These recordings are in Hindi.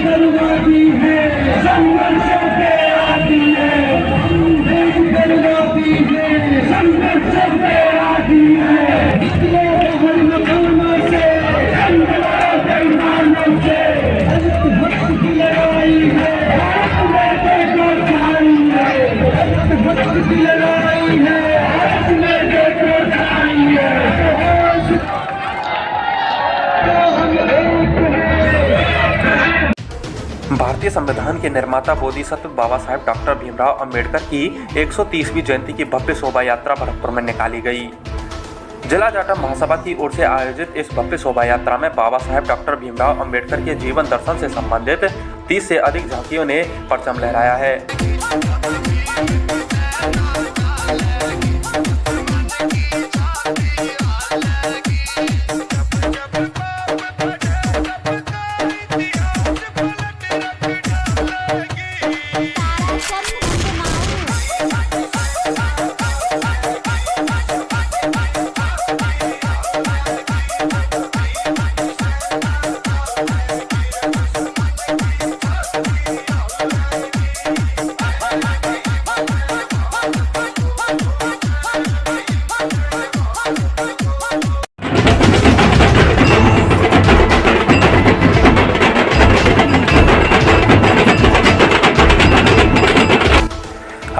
करवाती है संघर्षों पे आती है, करवाती है संघर्षों पे आती है। निकलो हर मकानों से, बेईमानों से, भक्त की लड़ाई है, देखो जारी है, भक्त की लड़ाई है, देखो जारी है। भारतीय संविधान के निर्माता बोधिसत्व बाबा साहेब डॉक्टर भीमराव अंबेडकर की 130वीं जयंती की भव्य शोभा यात्रा भरतपुर में निकाली गई। जिला जाटव महासभा की ओर से आयोजित इस भव्य शोभा यात्रा में बाबा साहेब डॉक्टर भीमराव अंबेडकर के जीवन दर्शन से संबंधित 30 से अधिक झांकियों ने परचम लहराया है।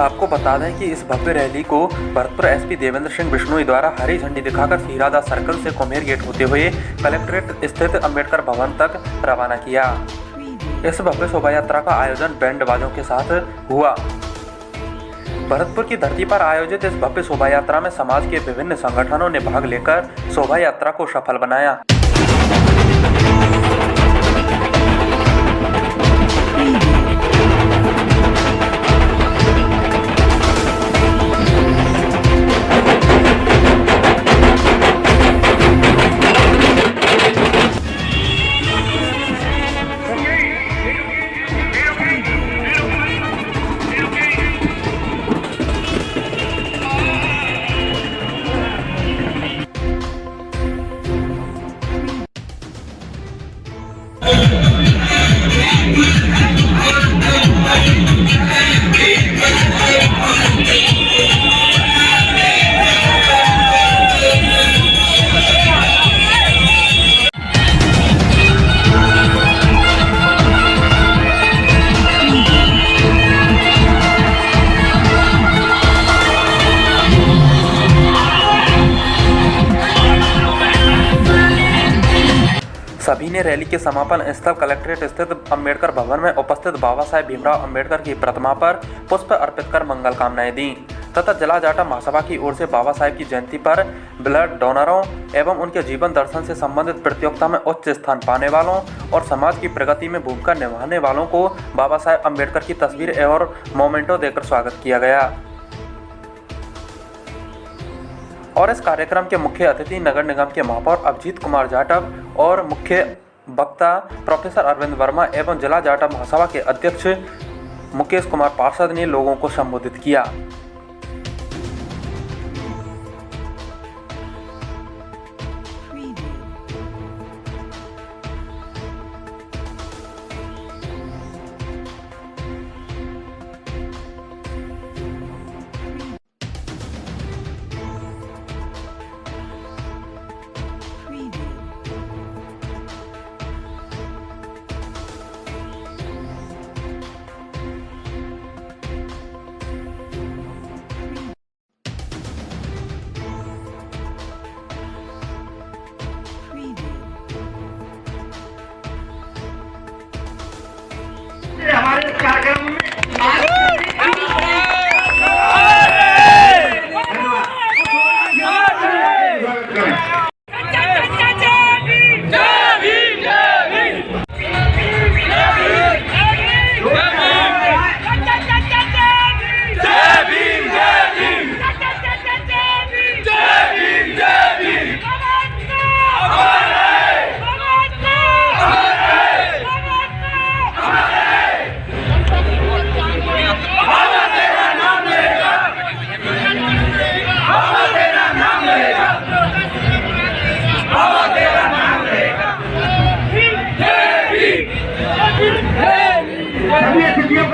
आपको बता दें कि इस भव्य रैली को भरतपुर एसपी देवेंद्र सिंह बिश्नोई द्वारा हरी झंडी दिखाकर सीरादा सर्कल से कुम्हेर गेट होते हुए कलेक्ट्रेट स्थित अंबेडकर भवन तक रवाना किया। इस भव्य शोभा यात्रा का आयोजन बैंड बाजों के साथ हुआ। भरतपुर की धरती पर आयोजित इस भव्य शोभा यात्रा में समाज के विभिन्न संगठनों ने भाग लेकर शोभा यात्रा को सफल बनाया। सभी ने रैली के समापन स्थल कलेक्ट्रेट स्थित अंबेडकर भवन में उपस्थित बाबा साहेब भीमराव अंबेडकर की प्रतिमा पर पुष्प अर्पित कर मंगल कामनाएं दी तथा जिला जाटव महासभा की ओर से बाबा साहेब की जयंती पर ब्लड डोनरों एवं उनके जीवन दर्शन से संबंधित प्रतियोगिता में उच्च स्थान पाने वालों और समाज की प्रगति में भूमिका निभाने वालों को बाबा साहेब अंबेडकर की तस्वीर और मोमेंटो देकर स्वागत किया गया। और इस कार्यक्रम के मुख्य अतिथि नगर निगम के महापौर अभिजीत कुमार जाटव और मुख्य वक्ता प्रोफेसर अरविंद वर्मा एवं जिला जाटव महासभा के अध्यक्ष मुकेश कुमार पार्षद ने लोगों को संबोधित किया।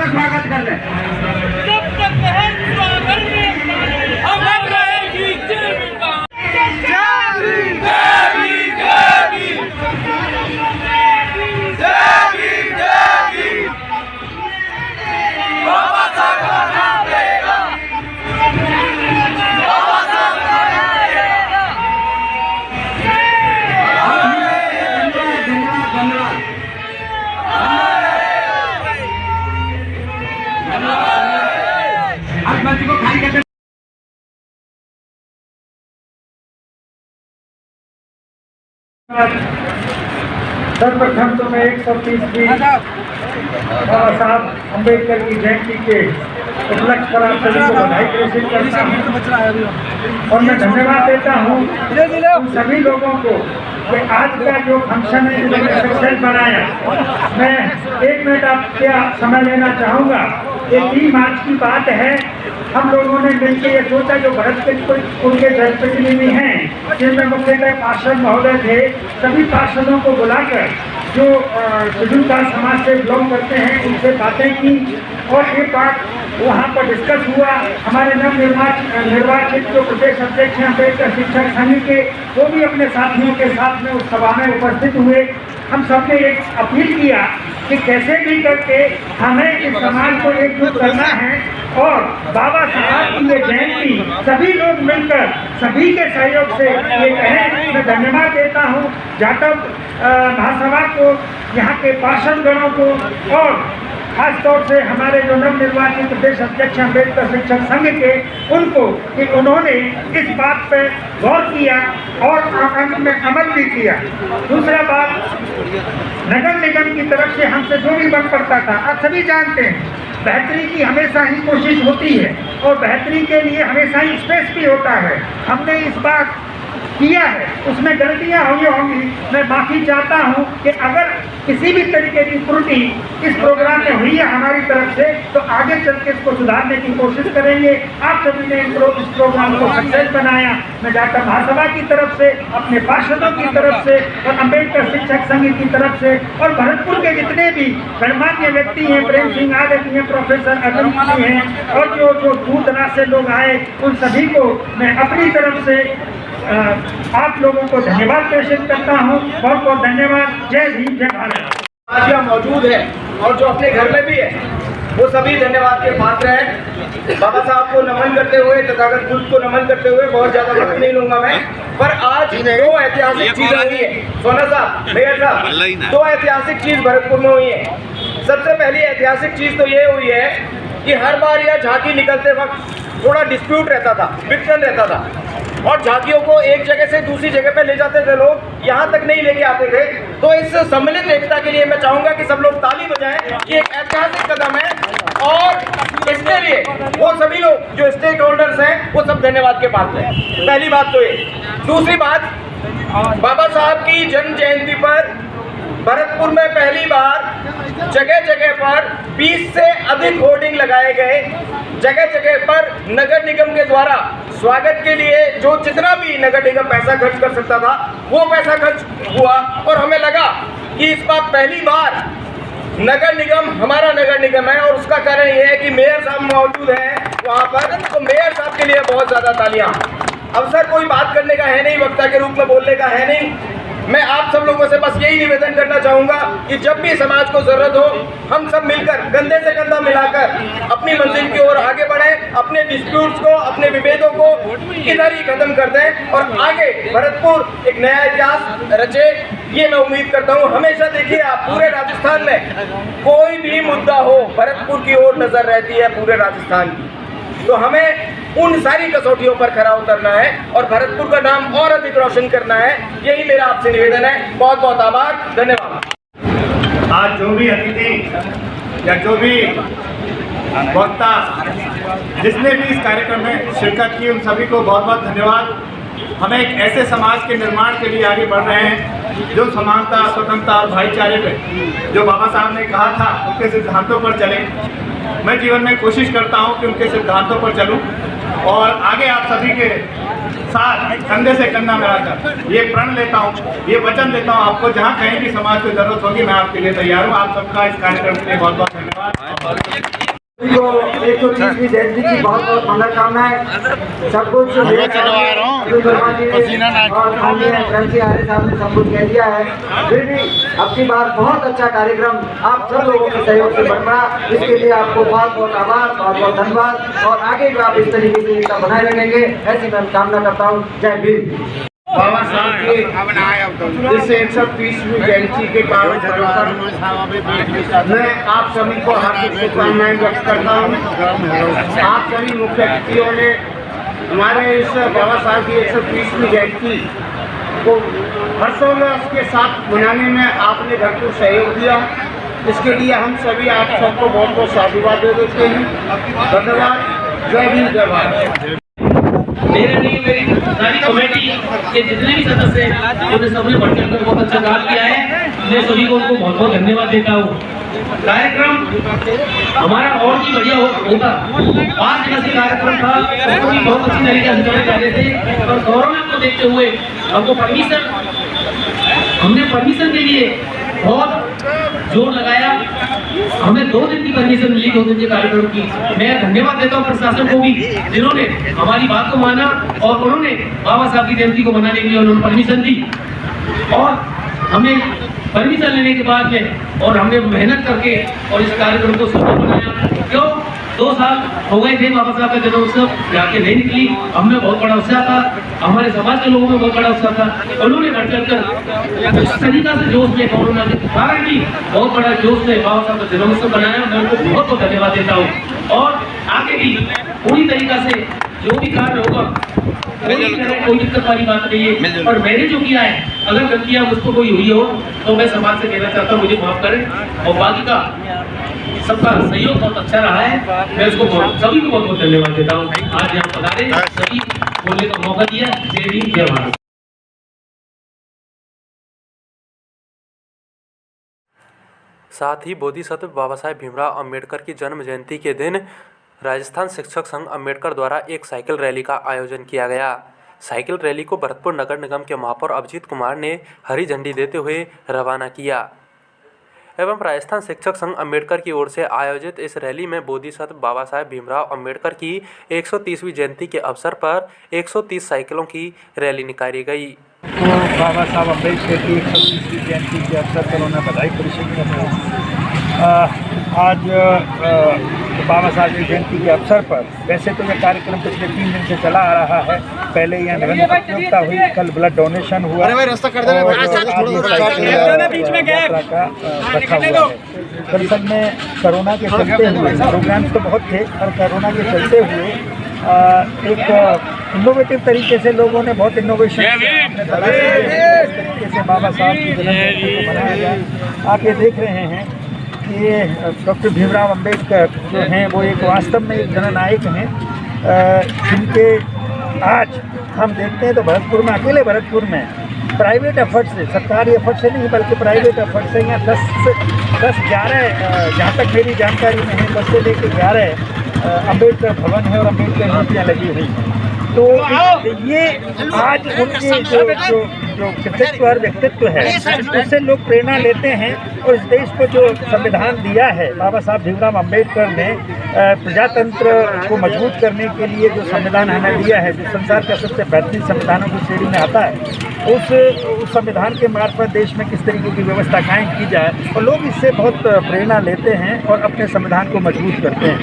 से स्वागत कर लें। जब तक है स्वागत में अमर रहेगी जय भीम। आप बच्चे को खाली करते सर्वप्रथम तो मैं 130वीं बाबा साहब अम्बेडकर की जयंती के उपलक्ष्य पर आप सभी को बधाई प्रेषित करता हूँ और मैं धन्यवाद देता हूँ उन सभी लोगों को कि आज का जो फंक्शन है जिन्होंने सक्सेस बनाया। मैं 1 मिनट आपके समय लेना चाहूँगा। ये 3 मार्च की बात है। हम लोगों ने मिलकर ये सोचा जो भरतपुर के जनप्रतिनिधि हैं जिनमें मुख्यतः पार्षद महोदय थे, सभी पार्षदों को बुलाकर जो शेड्यूल कास्ट समाज से बिलोंग करते हैं उनसे बातें की और ये बात वहाँ पर डिस्कस हुआ। हमारे निर्वाचित जो प्रदेश अध्यक्ष हैं अम्बेडकर शिक्षक संघ के, वो भी अपने साथियों के साथ में उस सभा में उपस्थित हुए। हम सबने एक अपील किया कि कैसे भी करके हमें इस समाज को एकजुट करना है और बाबा साहब की ये जयंती सभी लोग मिलकर सभी के सहयोग से ये कहें। मैं धन्यवाद देता हूँ जाटव महासभा को, यहाँ के पार्षद गणों को और खासतौर से हमारे जो नवनिर्वाचित प्रदेश अध्यक्ष अम्बेडकर शिक्षक संघ के, उनको कि उन्होंने इस बात पर गौर किया और अंत में अमल भी किया। दूसरा बात, नगर निगम की तरफ से हमसे जो भी बन पड़ता था, आप सभी जानते हैं बेहतरी की हमेशा ही कोशिश होती है और बेहतरी के लिए हमेशा ही स्पेस भी होता है। हमने इस बार किया है, उसमें गलतियां हुई होंगी, मैं माफ़ी चाहता हूं कि अगर किसी भी तरीके की त्रुटि इस प्रोग्राम में हुई है हमारी तरफ से, तो आगे चल के इसको सुधारने की कोशिश करेंगे। आप सभी ने इस प्रोग्राम को सक्सेस बनाया। मैं जाटव महासभा की तरफ से, अपने पार्षदों की तरफ से और अम्बेडकर शिक्षक संघ की तरफ से और भरतपुर के जितने भी गणमान्य व्यक्ति हैं, प्रेम सिंह आदित्य हैं, प्रोफेसर अरुण जी हैं और जो दूर दराज से लोग आए, उन सभी को मैं अपनी तरफ से आप लोगों को धन्यवाद प्रेषित करता हूँ। बहुत बहुत धन्यवाद। जय भीम, जय भारत। आज यहाँ मौजूद है और जो अपने घर में भी है, वो सभी धन्यवाद के पात्र हैं। बाबा साहब को नमन करते हुए, तथागत बुद्ध को नमन करते हुए बहुत ज्यादा वक्त नहीं लूंगा मैं, पर आज 2 ऐतिहासिक चीज हुई है। सोना साहब, मेयर साहब, 2 ऐतिहासिक चीज भरतपुर में हुई है। सबसे पहली ऐतिहासिक चीज तो ये हुई है कि हर बार यह झांकी निकलते वक्त थोड़ा डिस्प्यूट रहता था, फ्रिक्शन रहता था और झांकियों को एक जगह से दूसरी जगह पे ले जाते थे लोग, यहाँ तक नहीं लेके आते थे। तो इस सम्मिलित एकता के लिए मैं चाहूंगा कि सब लोग ताली बजाएं। ये एक ऐतिहासिक कदम है और इसके लिए वो सभी लोग जो स्टेक होल्डर्स हैं वो सब धन्यवाद के पात्र हैं। पहली बात तो ये। दूसरी बात, बाबा साहब की जन्म जयंती पर भरतपुर में पहली बार जगह जगह पर 20 से अधिक होर्डिंग लगाए गए। जगह जगह पर नगर निगम के द्वारा स्वागत के लिए जो जितना भी नगर निगम पैसा खर्च कर सकता था वो पैसा खर्च हुआ और हमें लगा कि इस बार पहली बार नगर निगम हमारा नगर निगम है और उसका कारण ये है कि मेयर साहब मौजूद हैं वहाँ पर। तो मेयर साहब के लिए बहुत ज़्यादा तालियां। अवसर कोई बात करने का है नहीं, वक्ता के रूप में बोलने का है नहीं। मैं आप सब लोगों से बस यही निवेदन करना चाहूँगा कि जब भी समाज को ज़रूरत हो, हम सब मिलकर कंधे से कंधा मिलाकर अपनी मंजिल की ओर आगे बढ़ें, अपने डिस्प्यूट्स को, अपने विभेदों को इधर ही खत्म कर दें और आगे भरतपुर एक नया इतिहास रचे। ये मैं उम्मीद करता हूँ। हमेशा देखिए आप, पूरे राजस्थान में कोई भी मुद्दा हो, भरतपुर की ओर नज़र रहती है पूरे राजस्थान की। तो हमें उन सारी कसौटियों पर खरा उतरना है और भरतपुर का नाम और अधिक रोशन करना है। यही मेरा आपसे निवेदन है। बहुत बहुत आभार, धन्यवाद। आज जो भी अतिथि या जो भी वक्ता जिसने भी इस कार्यक्रम में शिरकत की, उन सभी को बहुत बहुत धन्यवाद। हमें एक ऐसे समाज के निर्माण के लिए आगे बढ़ रहे हैं जो समानता, स्वतंत्रता और भाईचारे पे जो बाबा साहब ने कहा था उनके सिद्धांतों पर चले। मैं जीवन में कोशिश करता हूं कि उनके सिद्धांतों पर चलूं और आगे आप सभी के साथ कंधे से कंधा मिलाकर ये प्रण लेता हूं, ये वचन देता हूं आपको, जहां कहीं भी समाज को जरूरत होगी मैं आपके लिए तैयार हूं। आप सबका इस कार्यक्रम के लिए बहुत बहुत धन्यवाद। तो 130वीं जयंती की बहुत बहुत मंगलकामनाएं। सब कुछ और आर्य साहब ने सब कुछ कह दिया है। फिर भी अब की बार बहुत अच्छा कार्यक्रम आप सब लोगों के सहयोग से बन रहा, इसके लिए आपको बहुत बहुत आभार, बहुत बहुत धन्यवाद। और आगे भी आप इस तरीके से एकता बनाए रखेंगे, ऐसी मैं कामना करता हूँ। जय भीम। बाबा साहब की इस 130वीं जयंती के पावन पर्व पर मैं आप सभी को हार्दिक शुभकामनाएं व्यक्त करता हूँ। आप सभी मुख्य अतिथियों ने हमारे इस बाबा साहब की 130वीं जयंती को हर्षोल्लास के साथ मनाने में आपने भरपूर सहयोग दिया। इसके लिए हम सभी आप सबको बहुत बहुत साधुवाद दे देते हैं। धन्यवाद। जय भीम, जय भारत। मेरे लिए मेरी सारी कमेटी के जितने भी सदस्य हैं उन्होंने सबने बढ़कर बहुत अच्छा काम किया है। मैं सभी को उनको बहुत बहुत धन्यवाद देता हूँ। कार्यक्रम हमारा और भी बढ़िया होता। 5 दिवसीय कार्यक्रम था, उसको भी बहुत अच्छी तरीके से चले जा रहे थे। और कोरोना को देखते हुए हमने परमिशन के लिए बहुत जोर लगाया। हमें 2 दिन की परमिशन मिली, 2 दिन के कार्यक्रम की। मैं धन्यवाद देता हूँ प्रशासन को भी, जिन्होंने हमारी बात को माना और उन्होंने बाबा साहब की जयंती को मनाने के लिए उन्होंने परमिशन दी। और हमें परमिशन लेने के बाद में और हमने मेहनत करके और इस कार्यक्रम को सफल बनाया। क्यों 2 साल हो गए थे बाबा साहब का जन्मोत्सव जाके नहीं निकली। हमें बहुत बड़ा उत्साह था, हमारे समाज के लोगों में बहुत बड़ा उत्साह था। उन्होंने बढ़ चढ़कर इस तरीका से जोश में कोरोना के कारण भी बहुत बड़ा जोश में बाबा साहब का जन्मोत्सव बनाया। मैं उनको बहुत बहुत धन्यवाद देता हूँ। और आगे भी पूरी तरीका से जो भी कार्य होगा कोई दिक्कत वाली बात नहीं है। और मैंने जो किया है, अगर गलतियाँ मुझको कोई हुई हो तो मैं समाज से कहना चाहता हूँ मुझे माफ करें। और बाकी का सबका सहयोग बहुत अच्छा रहा है। मैं उसको सभी को बहुत बहुत धन्यवाद देता हूँ। आज यहाँ पधारे, सभी बोलने का मौका दिया। जय भीम, जय भारत। साथ ही बोधिसत्व बाबा साहेब भीमराव अंबेडकर की जन्म जयंती के दिन राजस्थान शिक्षक संघ अंबेडकर द्वारा एक साइकिल रैली का आयोजन किया गया। साइकिल रैली को भरतपुर नगर निगम के महापौर अभिजीत कुमार ने हरी झंडी देते हुए रवाना किया। एवं राजस्थान शिक्षक संघ अंबेडकर की ओर से आयोजित इस रैली में बोधिसत्व बाबा साहेब भीमराव अंबेडकर की 130वीं जयंती के अवसर पर 130 साइकिलों की रैली निकाली गई। तो बाबा साहब अम्बेडकर की 130वीं जयंती के अवसर पर उन्हें बधाई पेश कर रहे हैं। आज बाबा साहब की जयंती के अवसर पर वैसे तो यह कार्यक्रम पिछले 3 दिन से चला आ रहा है। पहले यहाँ निबंध प्रतियोगिता हुई, कल ब्लड डोनेशन हुआ और आज यात्रा का रखा हुआ है। दरअसल में कोरोना के चलते हुए प्रोग्राम्स तो बहुत थे और कोरोना के चलते हुए एक इनोवेटिव तरीके से लोगों ने बहुत इनोवेशन तरीके से बाबा साहब की जयंती को मनाया जाए। आप ये देख रहे हैं कि ये डॉक्टर भीमराव अंबेडकर जो हैं वो एक वास्तव में एक जननायक हैं, जिनके आज हम देखते हैं तो भरतपुर में, अकेले भरतपुर में प्राइवेट एफर्ट से, सरकारी एफर्ट से नहीं बल्कि प्राइवेट एफर्ट से यहाँ 10-11 जहाँ तक मेरी जानकारी में है 10 से लेकर 11 अंबेडकर भवन है और अंबेडकर मूर्तियाँ लगी हुई हैं। तो ये आज उनके जो कृतित्व और व्यक्तित्व है उससे लोग प्रेरणा लेते हैं। और इस देश को जो संविधान दिया है बाबा साहब भीमराव अंबेडकर ने, प्रजातंत्र को मजबूत करने के लिए जो संविधान हमें दिया है, जो संसार का सबसे बेहतरीन संविधानों की श्रेणी में आता है, उस संविधान के मार्फत देश में किस तरीके की व्यवस्था कायम की जाए और लोग इससे बहुत प्रेरणा लेते हैं और अपने संविधान को मजबूत करते हैं।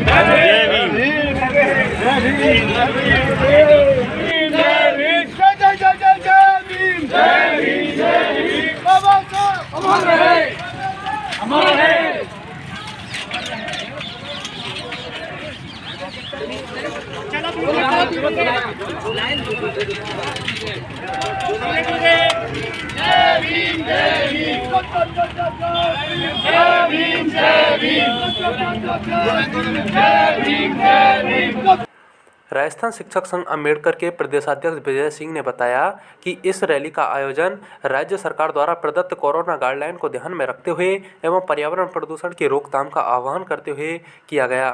राजस्थान शिक्षक संघ अंबेडकर के प्रदेशाध्यक्ष विजय सिंह ने बताया कि इस रैली का आयोजन राज्य सरकार द्वारा प्रदत्त कोरोना गाइडलाइन को ध्यान में रखते हुए एवं पर्यावरण प्रदूषण की रोकथाम का आह्वान करते हुए किया गया।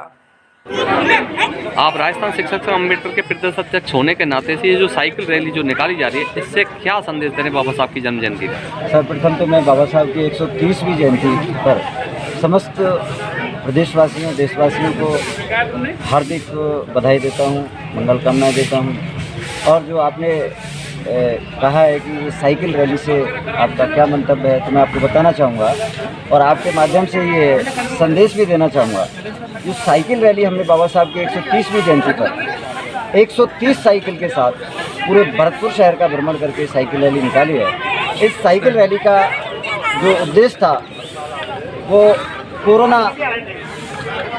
आप राजस्थान शिक्षक संघ अंबेडकर के प्रदेशाध्यक्ष होने के नाते से ये जो साइकिल रैली जो निकाली जा रही है, इससे क्या संदेश दे रहे हैं बाबा साहब की जन्म जयंती में? सर्वप्रथम तो मैं बाबा साहब की 130वीं जयंती पर समस्त प्रदेशवासियों देशवासियों को हार्दिक बधाई देता हूँ, मंगल कामनाएं देता हूँ। और जो आपने कहा है कि साइकिल रैली से आपका क्या मंतव्य है, तो मैं आपको बताना चाहूँगा और आपके माध्यम से ये संदेश भी देना चाहूँगा। जो साइकिल रैली हमने बाबा साहब की 130वीं जयंती पर 130 साइकिल के साथ पूरे भरतपुर शहर का भ्रमण करके साइकिल रैली निकाली है। इस साइकिल रैली का जो उद्देश्य था वो कोरोना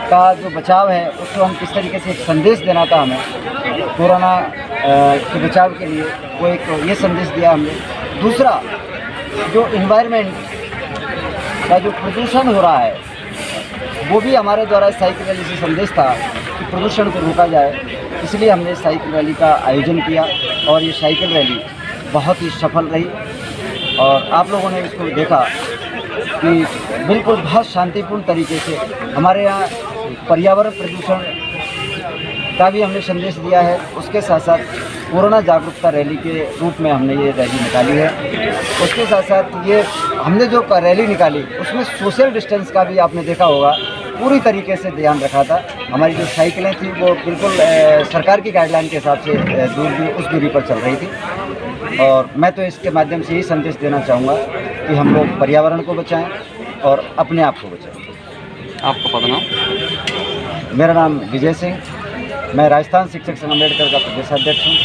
का जो बचाव है उसको हम किस तरीके से एक संदेश देना था हमें कोरोना के बचाव के लिए, वो एक ये संदेश दिया हमने। दूसरा, जो इन्वायरमेंट का जो प्रदूषण हो रहा है वो भी हमारे द्वारा साइकिल रैली से संदेश था कि प्रदूषण को रोका जाए, इसलिए हमने साइकिल रैली का आयोजन किया और ये साइकिल रैली बहुत ही सफल रही। और आप लोगों ने इसको देखा कि बिल्कुल बहुत शांतिपूर्ण तरीके से हमारे यहाँ पर्यावरण प्रदूषण का भी हमने संदेश दिया है। उसके साथ साथ कोरोना जागरूकता रैली के रूप में हमने ये रैली निकाली है। उसके साथ साथ ये हमने जो रैली निकाली उसमें सोशल डिस्टेंस का भी आपने देखा होगा, पूरी तरीके से ध्यान रखा था। हमारी जो साइकिलें थी वो बिल्कुल सरकार की गाइडलाइन के हिसाब से उस दूरी पर चल रही थी। और मैं तो इसके माध्यम से यही संदेश देना चाहूँगा कि हम लोग पर्यावरण को बचाएं और अपने आप को बचाएं। आपका पद नाम? मेरा नाम विजय सिंह, मैं राजस्थान शिक्षक संघ अम्बेडकर का प्रदेशाध्यक्ष हूँ।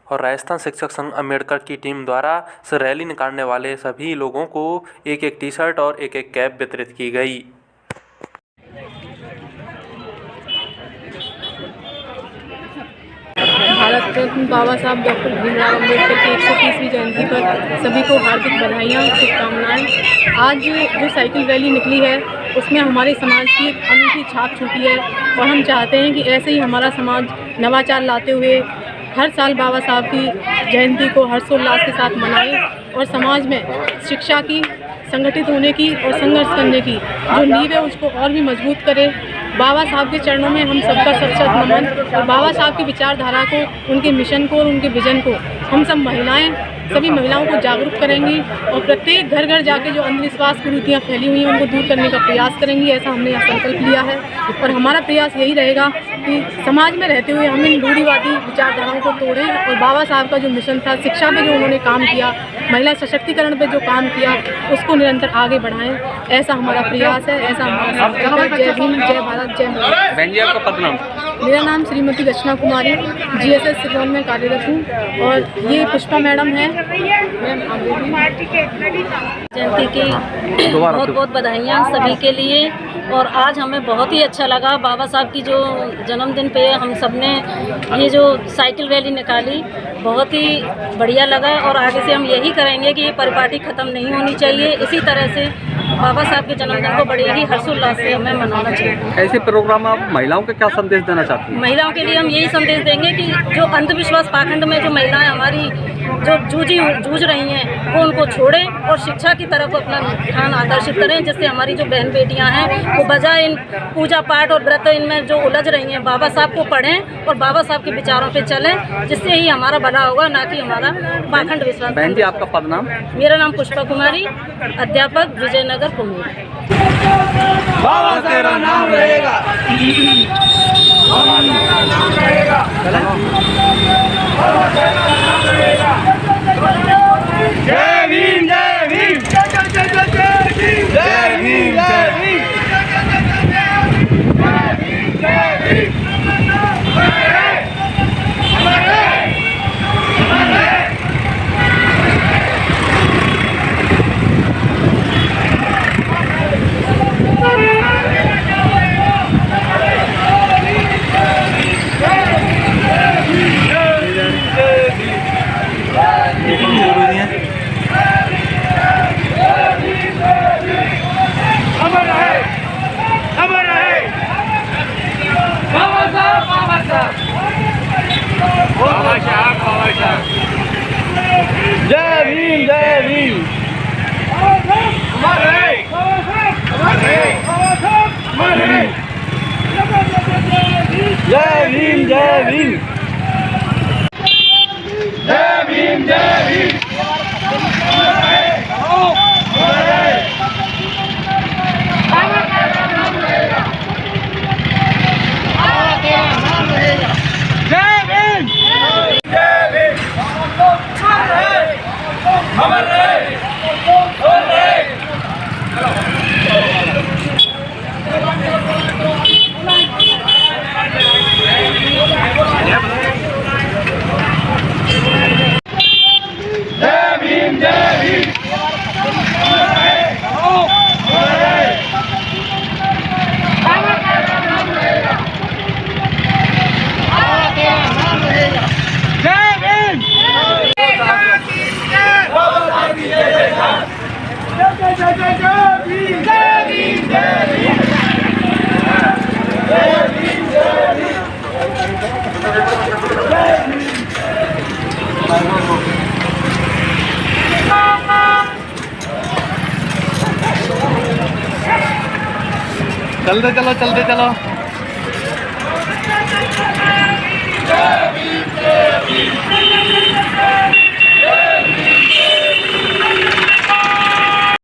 और राजस्थान शिक्षक संघ अम्बेडकर की टीम द्वारा इस रैली निकालने वाले सभी लोगों को एक एक टी शर्ट और एक एक कैप वितरित की गई। भारत रत्न बाबा साहब डॉक्टर भीमराव अम्बेडकर की 130वीं जयंती पर सभी को हार्दिक बधाइयाँ, शुभकामनाएं। आज जो साइकिल रैली निकली है उसमें हमारे समाज की एक अनूठी छाप छूटी है और हम चाहते हैं कि ऐसे ही हमारा समाज नवाचार लाते हुए हर साल बाबा साहब की जयंती को हर्षोल्लास के साथ मनाए और समाज में शिक्षा की, संगठित होने की और संघर्ष करने की जो नींव है उसको और भी मजबूत करे। बाबा साहब के चरणों में हम सबका सच्चा नमन और बाबा साहब की विचारधारा को, उनके मिशन को और उनके विजन को हम सब महिलाएं, सभी महिलाओं को जागरूक करेंगी और प्रत्येक घर घर जाके जो अंधविश्वास कुरीतियाँ फैली हुई हैं उनको दूर करने का प्रयास करेंगी। ऐसा हमने यहाँ संकल्प लिया है और हमारा प्रयास यही रहेगा कि समाज में रहते हुए हम इन रूढ़िवादी विचारधाराओं को तोड़ें और बाबा साहब का जो मिशन था, शिक्षा पे जो उन्होंने काम किया, महिला सशक्तिकरण पे जो काम किया, उसको निरंतर आगे बढ़ाएं। ऐसा हमारा प्रयास है, ऐसा हमारा संकल्प है। जय भीम, जय भारत, जय माता। बहन जी, आपका पद नाम? मेरा नाम श्रीमती रचना कुमारी, GSS सिरौन में कार्यरत हूँ और ये पुष्पा मैडम है। जयंती की बहुत बहुत बधाइयाँ सभी के लिए। और आज हमें बहुत ही अच्छा लगा, बाबा साहब की जो जन्मदिन पे हम सब ने ये जो साइकिल रैली निकाली, बहुत ही बढ़िया लगा। और आगे से हम यही करेंगे कि ये परिपाटी ख़त्म नहीं होनी चाहिए। इसी तरह से बाबा साहब के जन्मदिन को बड़े ही हर्षोल्लास से हमें मनाना चाहिए। ऐसे प्रोग्राम आप महिलाओं को क्या संदेश देना चाहती हैं? महिलाओं के लिए हम यही संदेश देंगे कि जो अंधविश्वास पाखंड में जो महिलाएं हमारी जो जूझ रही हैं वो उनको छोड़ें और शिक्षा की तरफ अपना ध्यान आकर्षित करें, जिससे हमारी जो बहन बेटियां हैं वो बजाय इन पूजा पाठ और व्रत इनमें जो उलझ रही हैं, बाबा साहब को पढ़ें और बाबा साहब के विचारों पे चलें, जिससे ही हमारा भला होगा, ना कि हमारा पाखंड विश्वास। बहन जी, आपका पद नाम? मेरा नाम पुष्पा कुमारी, अध्यापक, विजयनगर, कुमेर। बाबा तेरा नाम रहेगा, बाबा तेरा नाम रहेगा, बाबा तेरा नाम रहेगा। जय भीम, जय भीम, जय जय जय जय भीम, जय भीम, जय भीम, जय भीम, जय भीम। जय भीम जय भीम। जय भीम जय भीम। जय भीम जय भीम। चलते चलो